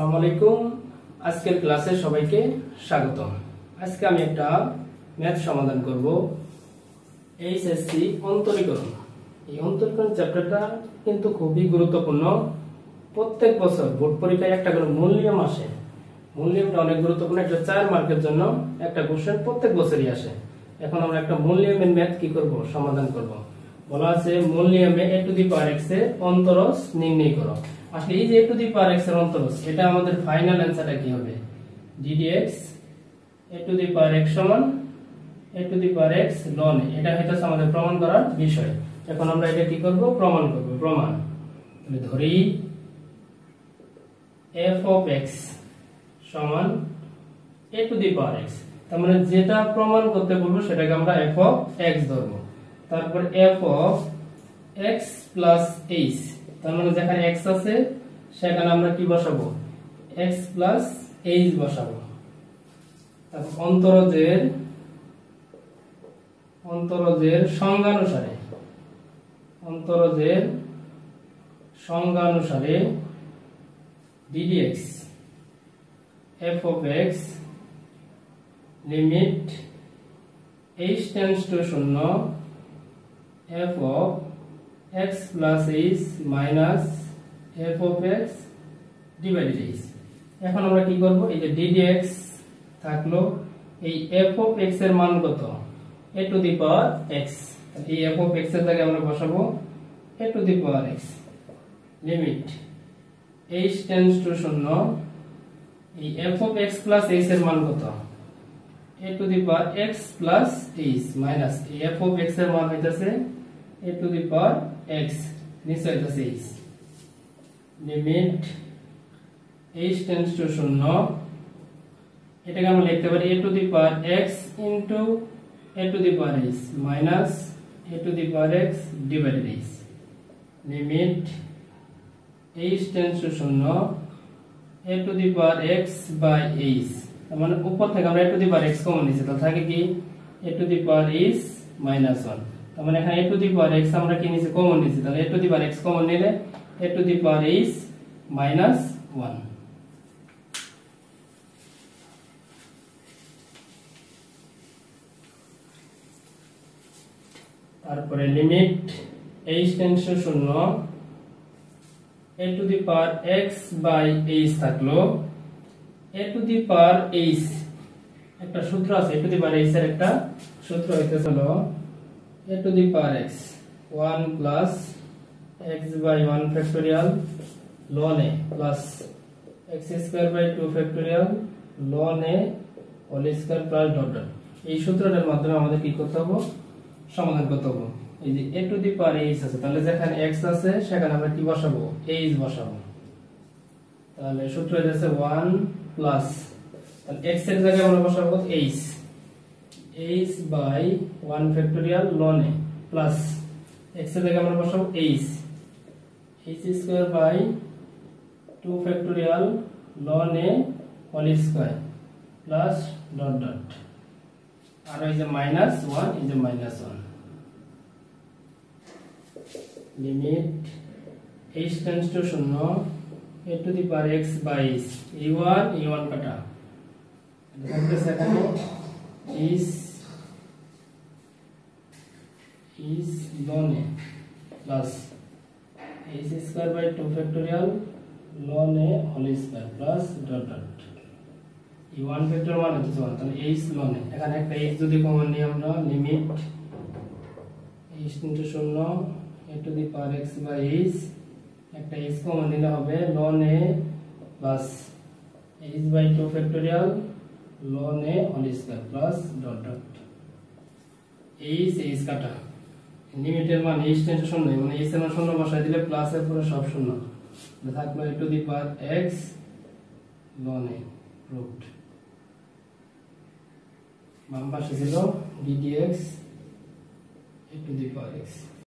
আসসালামু আলাইকুম। আজকের ক্লাসে সবাইকে স্বাগতম। আজকে আমি একটা ম্যাথ সমাধান করব, এইচএসসি অন্তরীকরণ। এই অন্তরীকরণ চ্যাপ্টারটা কিন্তু খুবই গুরুত্বপূর্ণ। প্রত্যেক বছর বোর্ড পরীক্ষায় একটা করে মূল নিয়ম আসে। মূল নিয়মটা অনেক গুরুত্বপূর্ণ। একটা 4 মার্কের জন্য একটা কোশ্চেন প্রত্যেক বছরই আসে। এখন আমরা একটা মূল নিয়মের ম্যাথ কি করব, সমাধান করব। বলা আছে মূল নিয়মে a to the power x এর অন্তরজ নির্ণয় করো। আসলে এই যে a to the power x এর অন্তরজ, এটা আমাদের ফাইনাল অ্যানসারটা কি হবে? d dx a to the power x সমান a to the power x ln a। এটা হইতাছে আমাদের প্রমাণ করার বিষয়। এখন আমরা এটা কি করব, প্রমাণ করব। প্রমাণ তাহলে ধরি f of x সমান a to the power x। তার মানে যেটা প্রমাণ করতে বলবো সেটাকে আমরা f of x ধরব। তারপর f of x plus h, তার মানে যেখানে x আছে সেখানে আমরা কি বসাবো? x plus h বসাবো। তারপর অন্তরজের সংজ্ঞানুসারে ddx f of x limit h tends to 0 f of x plus h minus f of x divided h। এখন আমরা কি করব? এই যে ddx থাকলো, এই f of x এর মান কত? a to the power x। এই f of x এর জায়গায় আমরা বসাবো a to the power x limit h tends to 0। এই f of x plus h এর মান কত? a to the power x plus h minus এই f of x এর মান হইতাছে a to the power x, নিচে হইতাছে h। limit h tends to 0, এটাকে আমরা লিখতে পারি a to the power x into a to the power h minus a to the power x divided h। limit h tends to 0 a to the power x by h, মানে উপর থেকে আমরা a to the power x common নিয়েছি, তাহলে থাকে কি a to the power h minus 1। তার মানে এখানে a to the power x আমরা কি নিয়েছি? কমন নিয়েছি। তাহলে a to the power x common নিলে a to the power h minus 1। তারপরে limit h tends to 0 a to the power x by h থাকলো। a to the power h একটা সূত্র আছে, a to the power h এর একটা সূত্র হইতেছে হলো a to the power x 1 plus x by 1 factorial ln a plus x square by 2 factorial ln a whole square plus dot dot। এই সূত্রটার মাধ্যমে আমাদের কি করতে হবে? সমাধান করতে হবে। এই যে a to the power h আছে, তাহলে যেখানে x আছে সেখানে আমরা কি বসাবো? h বসাবো। তাহলে সূত্র হচ্ছে 1 প্লাস, তাহলে x এর জায়গায় আমরা বসাবো h by 1 factorial ln a plus x এর জায়গায় আমরা বসাবো h square by 2 factorial ln a whole square plus dot dot। আর এই যে minus 1, এই যে minus 1। limit h tends to 0 a to the power x by h, e1 কাটা এখানে সেখানে is ln a plus h square by 2 factorial ln a whole square plus dot dot। e1 factor মান হচ্ছে 1, তাহলে h ln a, এখানে একটা h যদি common নিই আমরা, limit h into 0 a to the power x by h, একটা h common নিলে হবে ln a plus h by 2 factorial ln a whole square plus dot dot। h কাটা লিমিটের মান h টেন্স টু 0, মানে h এর মান 0 বসাই দিলে প্লাস এর পরে সব 0, থাকলো a to the power x ln a root. বাম পাশে ছিল ddx a to the power x।